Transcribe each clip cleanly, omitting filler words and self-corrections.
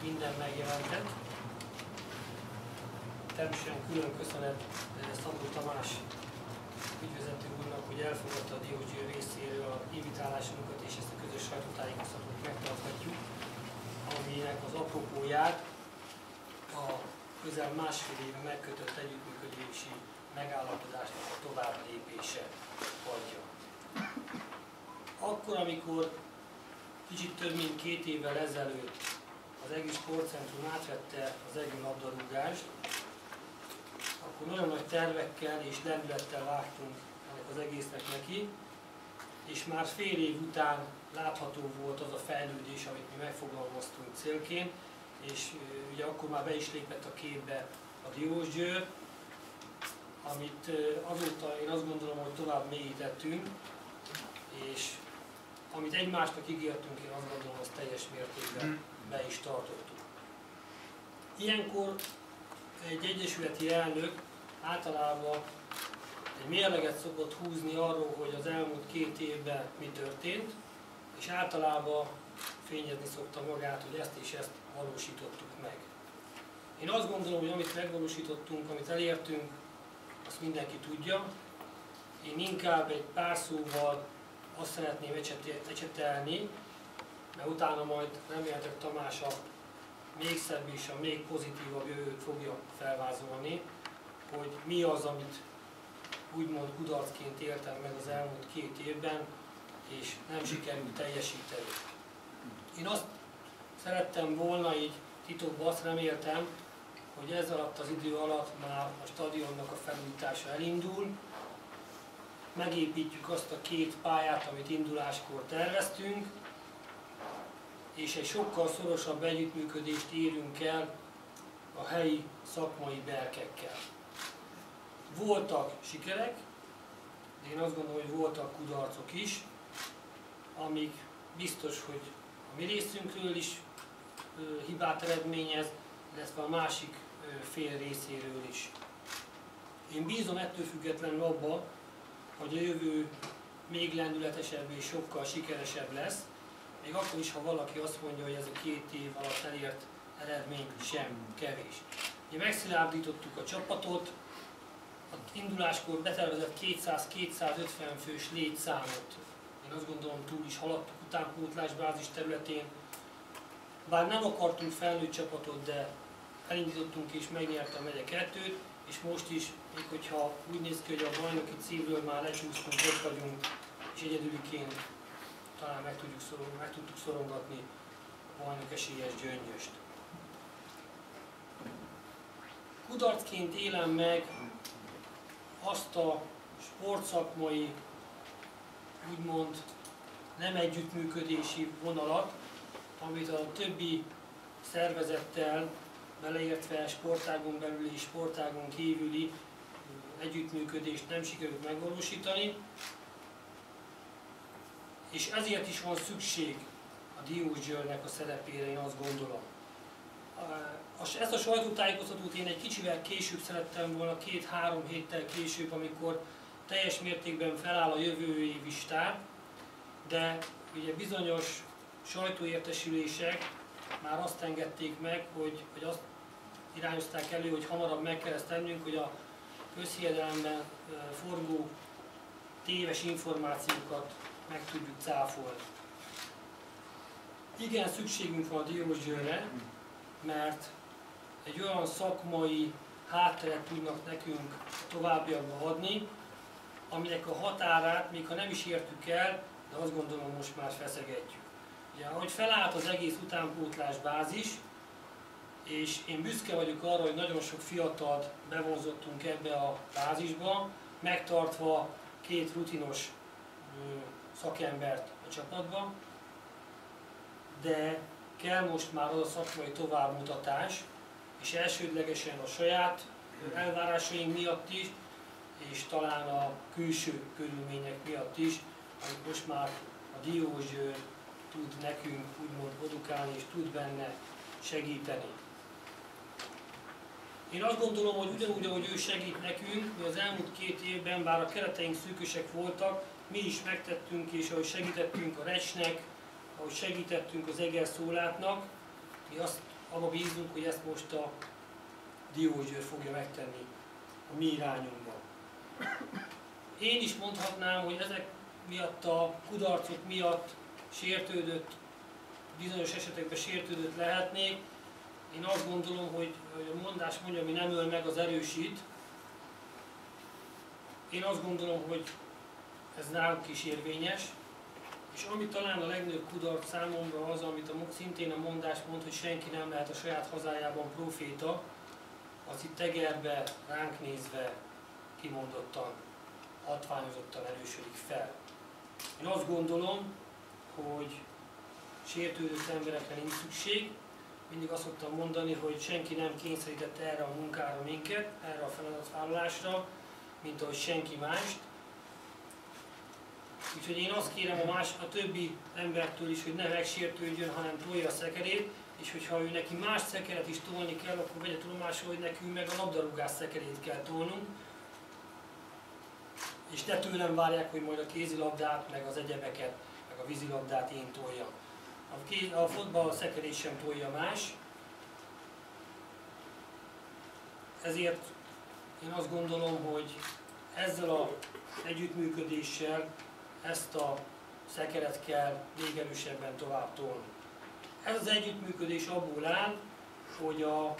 minden megjelentett. Természetesen külön köszönet Szabó Tamás ügyvezető úrnak, hogy elfogadta a Diósgyőr részéről a invitálásunkat, és ezt a közös sajtótájékoztatót megtarthatjuk, aminek az apropóját a közel másfél éve megkötött együttműködési megállapodásnak a továbblépése adja. Akkor, amikor kicsit több mint 2 évvel ezelőtt az EGI Sportcentrum átvette az EGI labdarúgást, akkor nagyon nagy tervekkel és lendülettel vágtunk ennek az egésznek neki, és már fél év után látható volt az a fejlődés, amit mi megfogalmaztunk célként, és ugye akkor már be is lépett a képbe a Diósgyőr, amit azóta én azt gondolom, hogy tovább mélyítettünk, és amit egymásnak ígértünk, én azt gondolom, azt teljes mértékben be is tartottuk. Ilyenkor egy egyesületi elnök általában egy mérleget szokott húzni arról, hogy az elmúlt 2 évben mi történt, és általában fényezni szokta magát, hogy ezt és ezt valósítottuk meg. Én azt gondolom, hogy amit megvalósítottunk, amit elértünk, azt mindenki tudja. Én inkább egy pár szóval azt szeretném ecsetelni, mert utána majd remélhetőleg Tamás a még szebb és a még pozitívabb jövőt fogja felvázolni, hogy mi az, amit úgymond kudarcként éltem meg az elmúlt 2 évben, és nem sikerült teljesíteni. Én azt szerettem volna, így titokban azt reméltem, hogy ez alatt az idő alatt már a stadionnak a felújítása elindul, megépítjük azt a 2 pályát, amit induláskor terveztünk, és egy sokkal szorosabb együttműködést érünk el a helyi szakmai berkekkel. Voltak sikerek, de én azt gondolom, hogy voltak kudarcok is, amik biztos, hogy a mi részünkről is hibát eredményez, illetve a másik fél részéről is. Én bízom ettől függetlenül abba, hogy a jövő még lendületesebb és sokkal sikeresebb lesz, még akkor is, ha valaki azt mondja, hogy ez a 2 év alatt elért eredmény sem kevés. Mi megszilárdítottuk a csapatot, az induláskor betervezett 200-250 fős létszámot. Én azt gondolom, túl is haladtuk utánpótlásbázis területén. Bár nem akartunk felnőtt csapatot, de elindítottunk és megnyerte a megye 2-t, és most is, még hogyha úgy néz ki, hogy a bajnoki címről már lecsúsztunk, ott vagyunk, és egyedüliként talán meg tudtuk szorongatni a bajnok esélyes Gyöngyöst. Kudarcként élem meg azt a sportszakmai, úgymond nem együttműködési vonalat, amit a többi szervezettel, beleértve sportágon belüli és sportágon kívüli együttműködést nem sikerült megvalósítani, és ezért is van szükség a Diósgyőrnek a szerepére, én azt gondolom. Ezt a sajtótájékoztatót én egy kicsivel később szerettem volna, 2-3 héttel később, amikor teljes mértékben feláll a jövő évi stáb, de ugye bizonyos sajtóértesülések már azt engedték meg, hogy azt irányozták elő, hogy hamarabb meg kell ezt tennünk, hogy a közhiedelemben forgó téves információkat meg tudjuk cáfolni. Igen, szükségünk van a Diósgyőrre, mert egy olyan szakmai hátteret tudnak nekünk továbbiakba adni, aminek a határát, még ha nem is értük el, de azt gondolom, most már feszegetjük. Ugye, ahogy felállt az egész utánpótlás bázis, és én büszke vagyok arra, hogy nagyon sok fiatalt bevonzottunk ebbe a bázisba, megtartva 2 rutinos szakembert a csapatban, de kell most már az a szakmai továbbmutatás, és elsődlegesen a saját elvárásaink miatt is, és talán a külső körülmények miatt is, amit most már a Diósgyőr tud nekünk úgymond produkálni, és tud benne segíteni. Én azt gondolom, hogy ugyanúgy, ahogy ő segít nekünk, mi az elmúlt 2 évben, bár a kereteink szűkösek voltak, mi is megtettünk, és ahogy segítettünk a Recsnek, ahogy segítettünk az Eger Szólátnak, mi azt abba bízunk, hogy ezt most a Diósgyőr fogja megtenni a mi irányunkban. Én is mondhatnám, hogy ezek miatt a kudarcok miatt sértődött, bizonyos esetekben sértődött lehetnék. Én azt gondolom, hogy a mondás mondja, ami nem öl meg, az erősít. Én azt gondolom, hogy ez nálunk is érvényes, és ami talán a legnagyobb kudarc számomra az, amit szintén a mondás mond, hogy senki nem lehet a saját hazájában proféta, az itt Egerbe ránk nézve kimondottan, hatványozottan erősödik fel. Én azt gondolom, hogy sértődött emberekre nincs szükség. Mindig azt szoktam mondani, hogy senki nem kényszerítette erre a munkára minket, erre a feladatvállalásra, mint ahogy senki mást. Úgyhogy én azt kérem a többi embertől is, hogy ne megsértődjön, hanem tolja a szekerét, és hogyha ő neki más szekeret is tolni kell, akkor vegye tudomásul, hogy nekünk meg a labdarúgás szekerét kell tolnunk. És ne tőlem várják, hogy majd a kézilabdát, meg az egyebeket, meg a vízilabdát én toljam. A fotball szekerét sem tolja más. Ezért én azt gondolom, hogy ezzel az együttműködéssel ezt a szekeret kell még erősebben tovább tolni. Ez az együttműködés abból áll, hogy a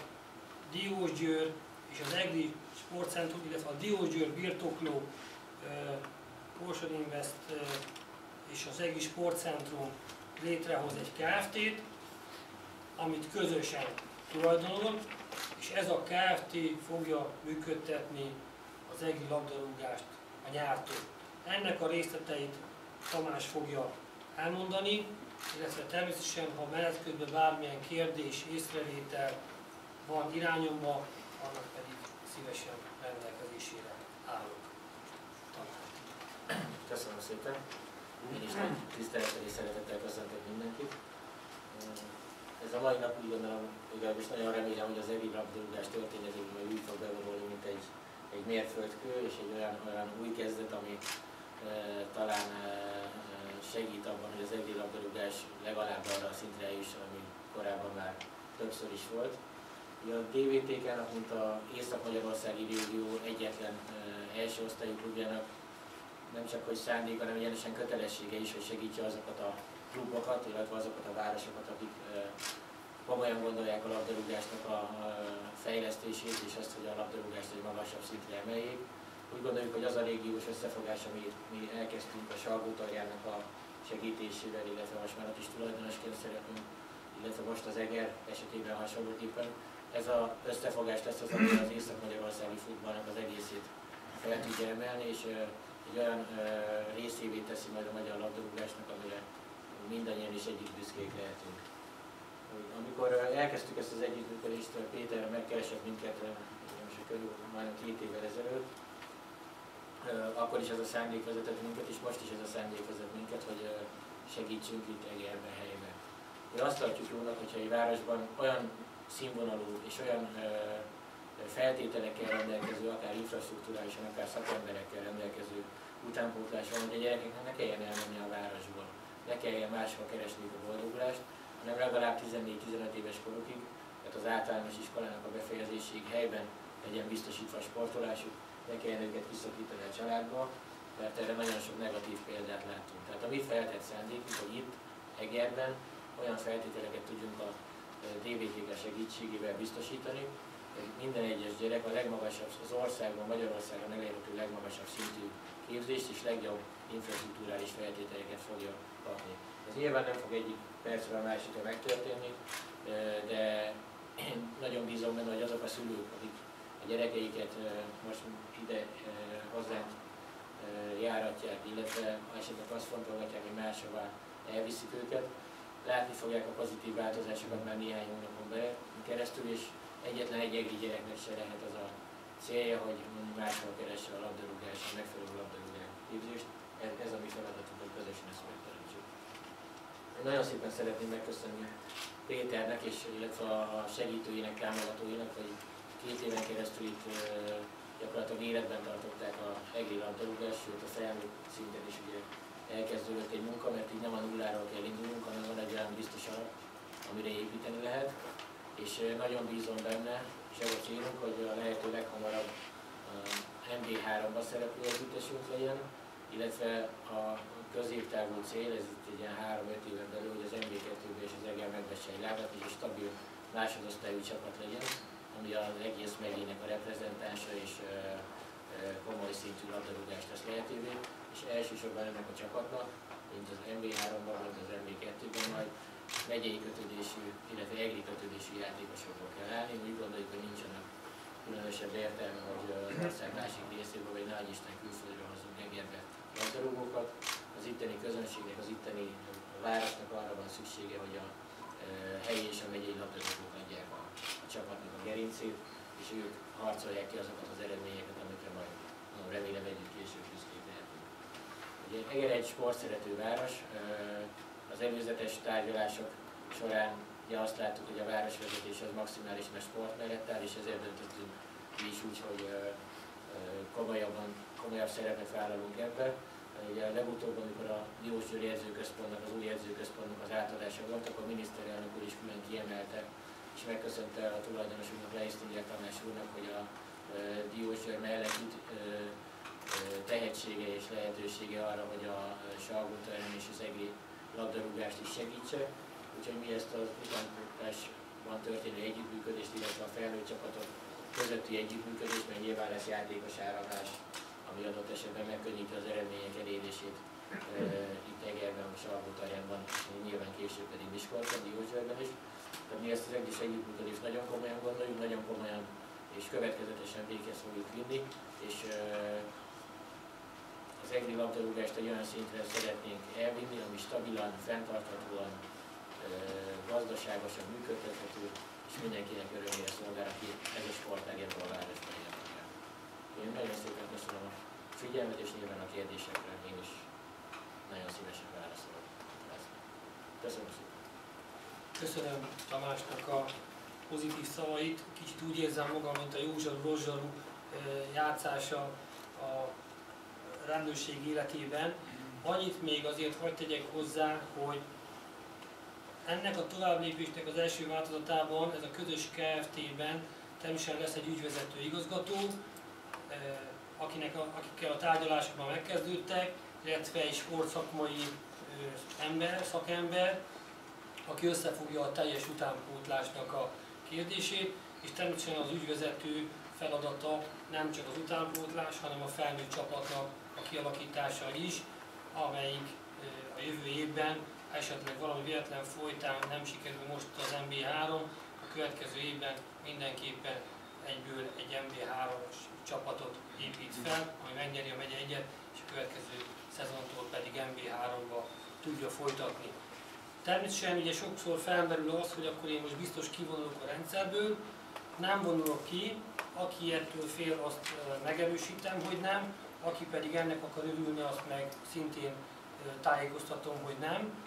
Diósgyőr és az EGRI Sportcentrum, illetve a Diósgyőr birtokló Kórsad Invest és az EGRI Sportcentrum létrehoz egy Kft-t, amit közösen tulajdonol, és ez a Kft. Fogja működtetni az EGRI labdarúgást a nyártól. Ennek a részleteit Tamás fogja elmondani, illetve természetesen, ha menet közben bármilyen kérdés, észrevétel van irányomban, annak pedig szívesen rendelkezésére állok. Tamás. Köszönöm szépen. Én is nagy tisztelettel és szeretettel köszöntök mindenkit. Ez a mai nap úgy gondolom, legalábbis nagyon remélem, hogy az EGRI labdarúgás történetében úgy fog bevonulni, mint egy mérföldkő és egy olyan új kezdet, ami talán segít abban, hogy az EGRI labdarúgás legalább arra a szintre jusson, ami korábban már többször is volt. A DVTK-nak, mint az Észak-Magyarországi Régió egyetlen első osztályú klubjának nem csak hogy szándék, hanem egyenesen kötelessége is, hogy segítse azokat a klubokat, illetve azokat a városokat, akik komolyan gondolják a labdarúgásnak a fejlesztését, és azt, hogy a labdarúgást egy magasabb szintre emeljék. Úgy gondoljuk, hogy az a régiós összefogás, amit mi elkezdtünk a Salgótarjának a segítésével, illetve most már ott is tulajdonosként szeretünk, illetve most az Eger esetében hasonlóképpen, ez az összefogás lesz az, ami az észak-magyarországi futballnak az egészét fel tudja emelni, és egy olyan részévé teszi majd a magyar labdarúgásnak, amire mindannyian is együtt büszkék lehetünk. Amikor elkezdtük ezt az együttműködést, Péter megkeresett minket most körül majdnem 2 évvel ezelőtt, akkor is ez a szándék vezetett minket, és most is ez a szándék vezet minket, hogy segítsünk itt Egerben, helyben. Mi azt tartjuk jónak, hogyha egy városban olyan színvonalú és olyan feltételekkel rendelkező, akár infrastruktúrálisan, akár szakemberekkel rendelkező utánpótlás van, hogy a gyerekeknek ne kelljen elmenni a városból, ne kelljen máshol keresni a boldogulást, hanem legalább 14-15 éves korukig, tehát az általános iskolának a befejezéséig helyben legyen biztosítva a sportolásuk, ne kelljen őket visszakítani a családba, mert erre nagyon sok negatív példát láttunk. Tehát a mi feltett szándékunk, hogy itt, Egerben olyan feltételeket tudjunk a DVTK segítségével biztosítani, hogy minden egyes gyerek a legmagasabb, az országban, Magyarországon elérhető legmagasabb szintű képzést és legjobb infrastruktúrális feltételeket fogja kapni. Ez nyilván nem fog egyik percről a másikra megtörténni, de én nagyon bízom benne, hogy azok a szülők, akik a gyerekeiket most ide hozzánk járatják, illetve esetleg azt fontolgatják, hogy máshová elviszik őket, látni fogják a pozitív változásokat már néhány hónapon keresztül, és egyetlen egy egri gyereknek se lehet az a célja, hogy máshol keresse a labdarúgás, a megfelelő labdarúgás képzést. Ez a mi feladatunk, hogy közösen ezt megteremtsük. Nagyon szépen szeretném megköszönni Péternek, és illetve a segítőinek, támogatóinak, hogy 2 éven keresztül itt gyakorlatilag életben tartották a egri labdarúgást, sőt a felnőtt szinten is ugye elkezdődött egy munka, mert így nem a nulláról kell indulnunk, hanem van egy olyan biztos alap, amire építeni lehet. és nagyon bízom benne, és ez a célunk, hogy a lehető leghamarabb MB3-ban szereplő együttesünk legyen, illetve a középtávú cél, ez itt egy ilyen 3-5 éven belül, hogy az MB2-ben és az EGEL megvesse egy lábat, és egy stabil másodosztályú csapat legyen, ami az egész megyének a reprezentánsa és komoly szintű labdarúgást tesz lehetővé, és elsősorban ennek a csapatnak, mint az MB3-ban, vagy az MB2-ben majd megyei kötődésű, illetve EGRI kötődésű játékosokból kell állni. Úgy gondoljuk, hogy nincsenek különösebb értelme, hogy az ország másik részéből, vagy nagy Isten külföldről hozunk Egerbe labdarúgókat. Az itteni közönségnek, az itteni városnak arra van szüksége, hogy a helyi és a megyei labdarúgók adják a csapatnak a gerincét, és ők harcolják ki azokat az eredményeket, amikre majd remélem együtt később büszkék lehetünk. Ugye Eger egy sportszerető város, az előzetes tárgyalások során ugye azt láttuk, hogy a városvezetés az maximálisan a sport mellett áll, és ezért döntöttünk is úgy, hogy komolyabb szerepet vállalunk ebbe. Ugye legutóbb, amikor a Diósgyőri edzőközpontnak, az új edzőközpontnak az átadása volt, akkor a miniszterelnök úr is külön kiemelte, és megköszönte a tulajdonosunknak, Leisztinger Tamás úrnak, hogy a Diósgyőr mellett tehetsége és lehetősége arra, hogy a Salgótarján és az EGRI labdarúgást is segítse. Úgyhogy mi ezt az utánpótlásban történő együttműködést, illetve a felnőtt csapatok közötti együttműködést, mert nyilván lesz játékos áramlás, ami adott esetben megkönnyíti az eredmények elérését itt Egerben, a Salgótarjánban, és nyilván később pedig Miskolcon, Diósgyőrben is. Tehát mi ezt az egész együttműködést nagyon komolyan gondoljuk, nagyon komolyan és következetesen véghez fogjuk vinni, és az EGRI labdarúgást egy olyan szintre szeretnénk elvinni, ami stabilan, fenntarthatóan, gazdaságosan működtethető, és mindenkinek örömére szolgál, aki ez a sportág ebben a városban érdekel. Én nagyon szépen köszönöm a figyelmet, és nyilván a kérdésekre én is nagyon szívesen válaszolok. Köszönöm szépen. Köszönöm Tamásnak a pozitív szavait. Kicsit úgy érzem magam, mint a józsarú-rozsarú játszása a rendőrség életében. Annyit még azért hadd tegyek hozzá, hogy ennek a továbblépésnek az első változatában, ez a közös Kft-ben természetesen lesz egy ügyvezető igazgató, akikkel a tárgyalásokban megkezdődtek, illetve egy sportszakmai szakember, aki összefogja a teljes utánpótlásnak a kérdését, és természetesen az ügyvezető feladata nem csak az utánpótlás, hanem a felnőtt csapatnak a kialakítása is, amelyik a jövő évben esetleg valami véletlen folytán nem sikerül most az MB3, a következő évben mindenképpen egyből egy MB3-as csapatot épít fel, ami megnyeri a megye egyet, és a következő szezontól pedig MB3-ba tudja folytatni. Természetesen ugye sokszor felmerül az, hogy akkor én most biztos kivonulok a rendszerből, nem vonulok ki, aki ettől fél, azt megerősítem, hogy nem, aki pedig ennek akar örülni, azt meg szintén tájékoztatom, hogy nem.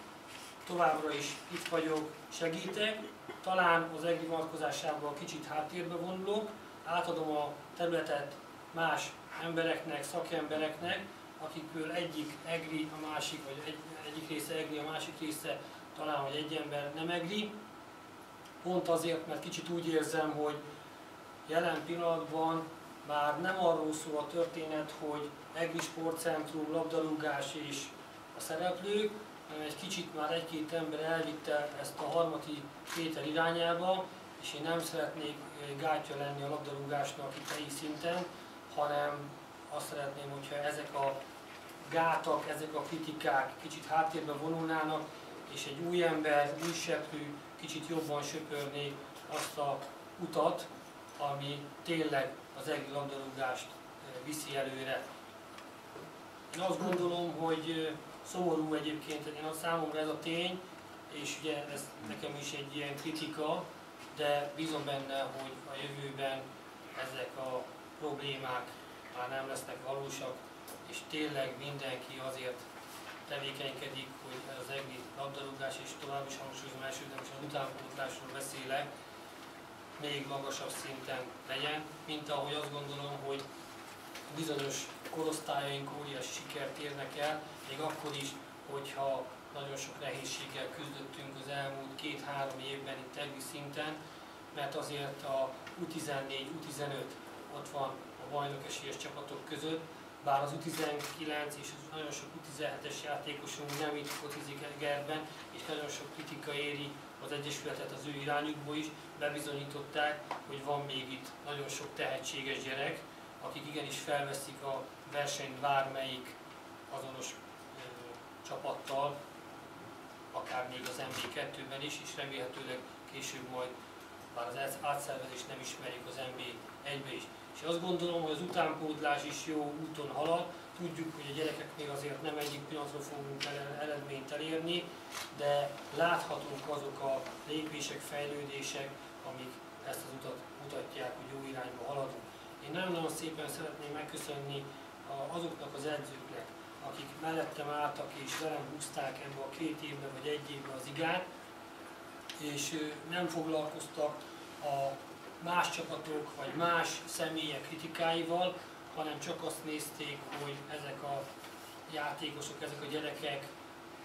Továbbra is itt vagyok, segítek, talán az EGRI vonatkozásában kicsit háttérbe vonulok, átadom a területet más embereknek, szakembereknek, akikből egyik EGRI, a másik, vagy egyik része EGRI, a másik része talán, hogy egy ember nem EGRI. Pont azért, mert kicsit úgy érzem, hogy jelen pillanatban már nem arról szól a történet, hogy EGRI sportcentrum, labdarúgás és a szereplők, hanem egy kicsit már egy-két ember elvitte ezt a Harmati Péter irányába, és én nem szeretnék gátja lenni a labdarúgásnak itt helyi szinten, hanem azt szeretném, hogyha ezek a gátak, ezek a kritikák kicsit háttérbe vonulnának, és egy új ember, új seprű kicsit jobban söpörné azt a utat, ami tényleg az EGRI labdarúgást viszi előre. Én azt gondolom, hogy szomorú egyébként, én számomra ez a tény, és ugye ez nekem is egy ilyen kritika, de bízom benne, hogy a jövőben ezek a problémák már nem lesznek valósak, és tényleg mindenki azért tevékenykedik, hogy az EGRI labdarúgás, és tovább is hangsúlyozom elsődlegesen az utánpótlásról beszélek, még magasabb szinten legyen, mint ahogy azt gondolom, hogy bizonyos korosztályaink óriási sikert érnek el, még akkor is, hogyha nagyon sok nehézséggel küzdöttünk az elmúlt 2-3 évben itt EGRI szinten, mert azért a U14, U15 ott van a bajnok esélyes csapatok között, bár az U19 és nagyon sok U17-es játékosunk nem itt focizik Egerben, és nagyon sok kritika éri az Egyesületet az ő irányukból is, bebizonyították, hogy van még itt nagyon sok tehetséges gyerek, akik igenis felveszik a versenyt bármelyik azonos csapattal, akár még az MB2-ben is, és remélhetőleg később majd, bár az átszervezést nem ismerjük, az MB1-be is. És azt gondolom, hogy az utánpótlás is jó úton halad. Tudjuk, hogy a gyerekek még azért nem egyik pillanatról fogunk eredményt elérni, de láthatók azok a lépések, fejlődések, amik ezt az utat mutatják, hogy jó irányba haladunk. Én nagyon-nagyon szépen szeretném megköszönni azoknak az edzőknek, akik mellettem álltak és velem húzták ebbe a 2 évbe vagy 1 évbe az igát, és nem foglalkoztak a más csapatok vagy más személyek kritikáival, hanem csak azt nézték, hogy ezek a játékosok, ezek a gyerekek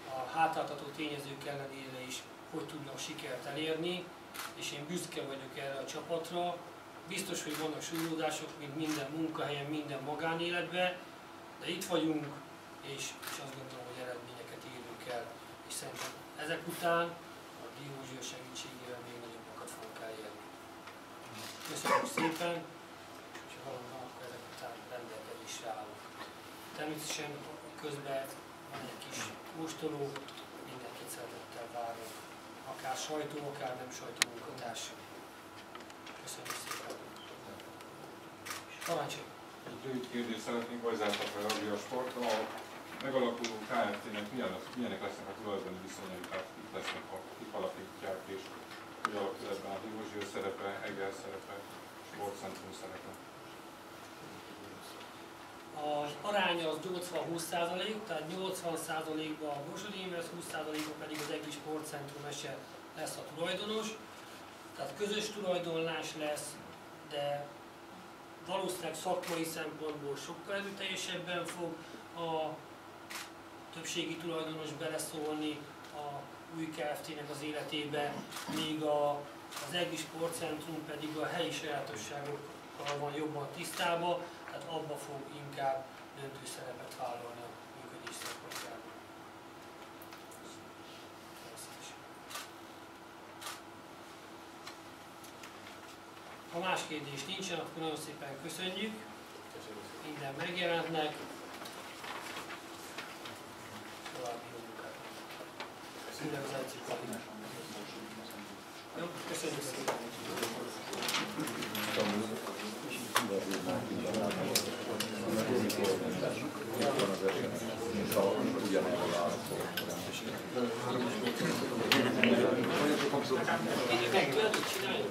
a hátráltató tényezők ellenére is hogy tudnak sikert elérni, és én büszke vagyok erre a csapatra. Biztos, hogy vannak súlyolódások, mint minden munkahelyen, minden magánéletben, de itt vagyunk, és azt gondolom, hogy eredményeket érünk el, és szerintem ezek után a Diózsia segítségével még nagyobbakat fogunk elérni. Köszönjük szépen, és ha valóban, akkor ezek után rendelkezésre állunk. Természetesen közben van egy kis kóstoló, mindenkit szeretettel várunk, akár sajtó, akár nem sajtó munkatárs. Köszönjük szépen. Parancsolj! Egy rövid kérdést szeretnénk hozzátartani a Ragiosport. A megalakuló Kft-nek milyenek lesznek a tulajdoni viszonyai, tehát itt lesznek, akik alapítják, és hogy alakul ebben a Diózsia szerepe, Eger szerepe, sportcentrum szerepe? Az aránya az 80-20%, tehát 80%-ban a Borsodi Invest, 20%-ban pedig az EGI Sportcentrum lesz a tulajdonos. Tehát közös tulajdonlás lesz, de valószínűleg szakmai szempontból sokkal erőteljesebben fog a többségi tulajdonos beleszólni a új Kft-nek az életébe, míg az EGI Sportcentrum pedig a helyi sajátosságokkal van jobban tisztában, tehát abba fog inkább döntő szerepet vállalni a működés szempontjából. Ha más kérdés nincsen, akkor nagyon szépen köszönjük. Minden megjelentnek. További jó munkát. Köszönjük az edzőt. Jó, köszönjük szépen. Meg tudod csinálni?